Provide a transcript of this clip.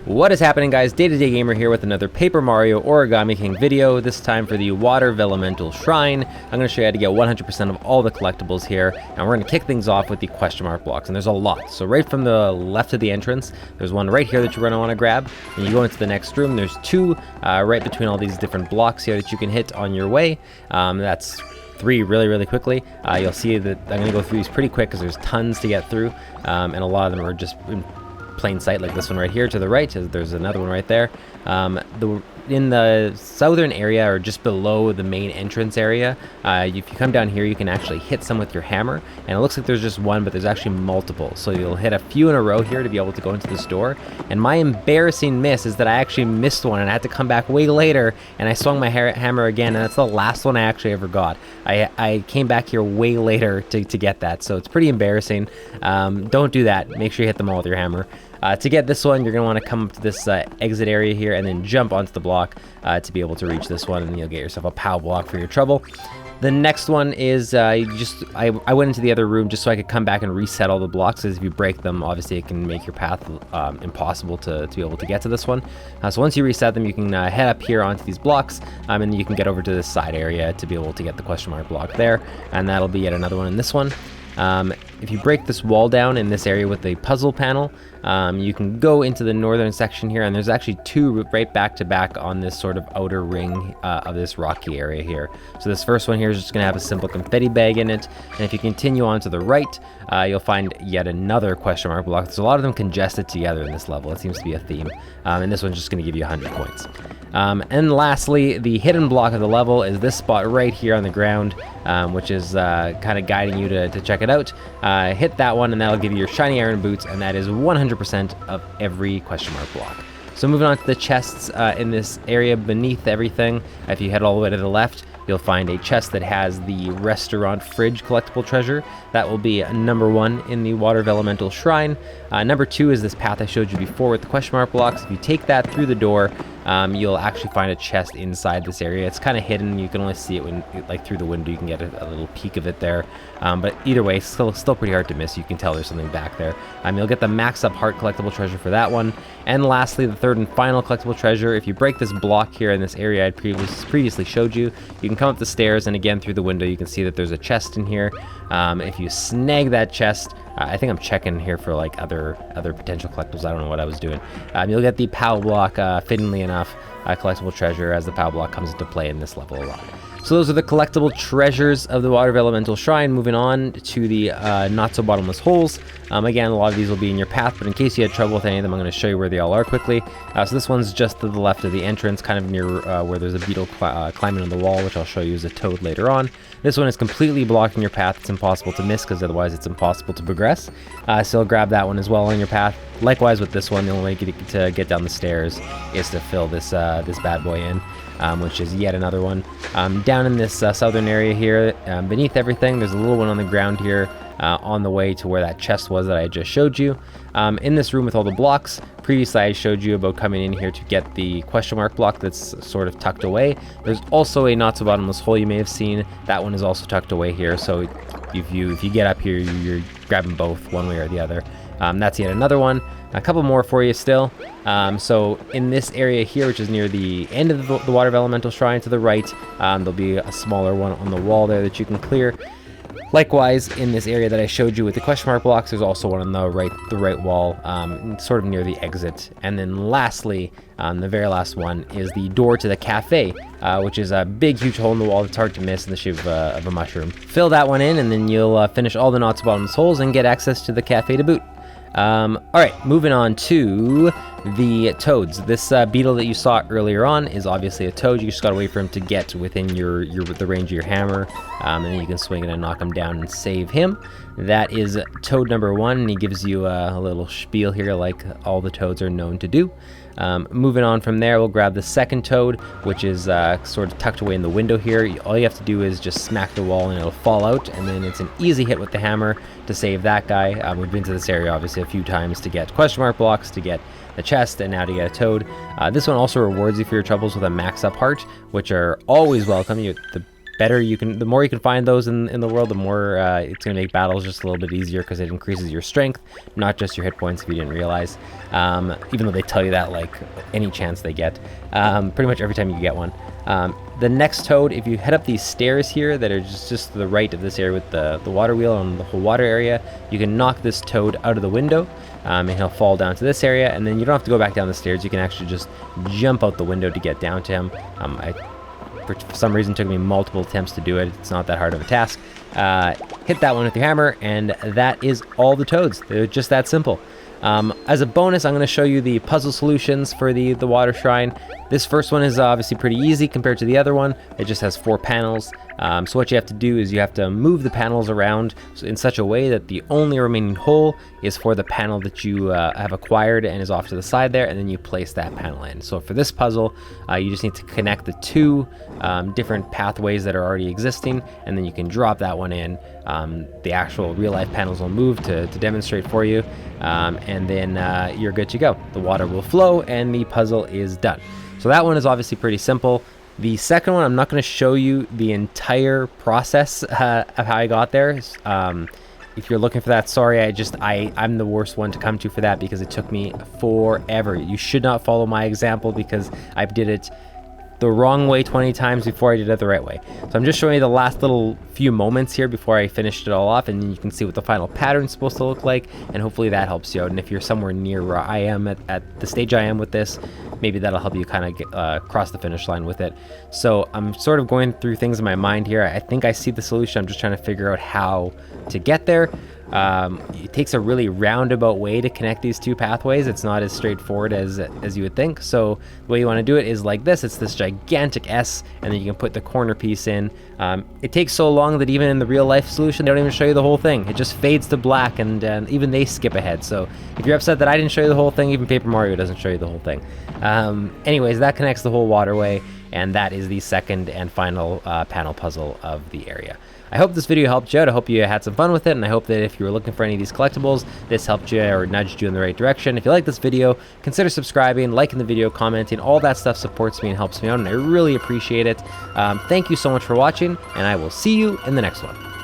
What is happening, guys? Day-to-day Gamer here with another Paper Mario Origami King video, this time for the Water Velumental Shrine. I'm going to show you how to get 100% of all the collectibles here, and we're going to kick things off with the question mark blocks, and there's a lot. So right from the left of the entrance, there's one right here that you're going to want to grab, and you go into the next room, there's two right between all these different blocks here that you can hit on your way. That's three really quickly. You'll see that I'm going to go through these pretty quick because there's tons to get through, and a lot of them are just in plain sight, like this one right here to the right. There's another one right there. In the southern area, or just below the main entrance area, if you come down here, you can actually hit some with your hammer, and it looks like there's just one, but there's actually multiple, so you'll hit a few in a row here to be able to go into this door. And my embarrassing miss is that I actually missed one, and I had to come back way later, and I swung my hammer again, and that's the last one I actually ever got. I came back here way later to get that, so it's pretty embarrassing. Don't do that. Make sure you hit them all with your hammer. To get this one, you're going to want to come up to this exit area here and then jump onto the block to be able to reach this one, and you'll get yourself a POW block for your trouble. The next one is I went into the other room just so I could come back and reset all the blocks, because if you break them, obviously it can make your path impossible to be able to get to this one. So once you reset them, you can head up here onto these blocks, and you can get over to this side area to be able to get the question mark block there, and that'll be yet another one in this one. If you break this wall down in this area with the puzzle panel, you can go into the northern section here, and there's actually two right back to back on this sort of outer ring of this rocky area here. So this first one here is just going to have a simple confetti bag in it, and if you continue on to the right, you'll find yet another question mark block. There's a lot of them congested together in this level. It seems to be a theme, and this one's just going to give you 100 points. And lastly, the hidden block of the level is this spot right here on the ground, which is kind of guiding you to check it out. Hit that one, and that'll give you your shiny iron boots, and that is 100% of every question mark block. So moving on to the chests in this area beneath everything, if you head all the way to the left, you'll find a chest that has the restaurant fridge collectible treasure. That will be number 1 in the Water Velumental Shrine. Number 2 is this path I showed you before with the question mark blocks. If you take that through the door, you'll actually find a chest inside this area. It's kind of hidden. You can only see it when, like, through the window. You can get a little peek of it there. But either way, still pretty hard to miss. You can tell there's something back there. You'll get the max up heart collectible treasure for that one. And lastly, the third and final collectible treasure. If you break this block here in this area I'd previously showed you, you can come up the stairs, and again through the window you can see that there's a chest in here. If you snag that chest, I think I'm checking here for like other potential collectibles. I don't know what I was doing. You'll get the POW block, fittingly enough, collectible treasure, as the POW block comes into play in this level a lot. So those are the collectible treasures of the Water Velumental Shrine. Moving on to the not so bottomless holes. Again, a lot of these will be in your path, but in case you had trouble with any of them, I'm going to show you where they all are quickly. So this one's just to the left of the entrance, kind of near where there's a beetle climbing on the wall, which I'll show you as a toad later on. This one is completely blocking your path. It's impossible to miss, because otherwise it's impossible to progress. So grab that one as well on your path. Likewise with this one, the only way to get down the stairs is to fill this bad boy in, which is yet another one. Down in this southern area here, beneath everything, there's a little one on the ground here, on the way to where that chest was that I just showed you. In this room with all the blocks, previously I showed you about coming in here to get the question mark block that's sort of tucked away. There's also a not so bottomless hole you may have seen. That one is also tucked away here, so if you get up here, you're grabbing both one way or the other. That's yet another one. A couple more for you still. So in this area here, which is near the end of the Water Velumental Shrine to the right, there'll be a smaller one on the wall there that you can clear. Likewise, in this area that I showed you with the question mark blocks, there's also one on the right wall, sort of near the exit. And then lastly, the very last one is the door to the cafe, which is a big, huge hole in the wall that's hard to miss in the shape of a mushroom. Fill that one in, and then you'll finish all the not so bottomless holes and get access to the cafe to boot. Alright, moving on to the toads. This beetle that you saw earlier on is obviously a toad. You just gotta wait for him to get within the range of your hammer, and then you can swing it and knock him down and save him. That is toad number 1, and he gives you a little spiel here like all the toads are known to do. Moving on from there, we'll grab the second toad, which is sort of tucked away in the window here. All you have to do is just smack the wall and it'll fall out, and then it's an easy hit with the hammer to save that guy. We've been to this area obviously a few times to get question mark blocks, to get the chest, and now to get a toad. This one also rewards you for your troubles with a max up heart, which are always welcome. The better you can, the more you can find those in the world, the more it's going to make battles just a little bit easier, because it increases your strength, not just your hit points, if you didn't realize. Even though they tell you that like any chance they get, pretty much every time you get one. The next toad, if you head up these stairs here that are just to the right of this area with the water wheel and the whole water area, you can knock this toad out of the window, and he'll fall down to this area, and then you don't have to go back down the stairs. You can actually just jump out the window to get down to him. For some reason, it took me multiple attempts to do it. It's not that hard of a task. Hit that one with your hammer, and that is all the toads. They're just that simple. As a bonus, I'm going to show you the puzzle solutions for the water shrine. This first one is obviously pretty easy compared to the other one. It just has 4 panels. So what you have to do is you have to move the panels around in such a way that the only remaining hole is for the panel that you have acquired and is off to the side there, and then you place that panel in. So for this puzzle, you just need to connect the 2 different pathways that are already existing, and then you can drop that one in. The actual real-life panels will move to demonstrate for you, and then you're good to go. The water will flow, and the puzzle is done. So that one is obviously pretty simple. The second one, I'm not going to show you the entire process of how I got there. If you're looking for that, sorry, I'm the worst one to come to for that, because it took me forever. You should not follow my example, because I did it the wrong way 20 times before I did it the right way. So I'm just showing you the last little few moments here before I finished it all off, and then you can see what the final pattern is supposed to look like, and hopefully that helps you out. And if you're somewhere near where I am at the stage I am with this, maybe that'll help you kind of cross the finish line with it. So I'm sort of going through things in my mind here. I think I see the solution. I'm just trying to figure out how to get there. It takes a really roundabout way to connect these 2 pathways. It's not as straightforward as you would think. So the way you want to do it is like this. It's this gigantic S, and then you can put the corner piece in. It takes so long that even in the real life solution, they don't even show you the whole thing. It just fades to black, and even they skip ahead. So if you're upset that I didn't show you the whole thing, even Paper Mario doesn't show you the whole thing. Anyways, that connects the whole waterway, and that is the second and final panel puzzle of the area. I hope this video helped you out. I hope you had some fun with it, and I hope that if you were looking for any of these collectibles, this helped you or nudged you in the right direction. If you like this video, consider subscribing, liking the video, commenting. All that stuff supports me and helps me out, and I really appreciate it. Thank you so much for watching, and I will see you in the next one.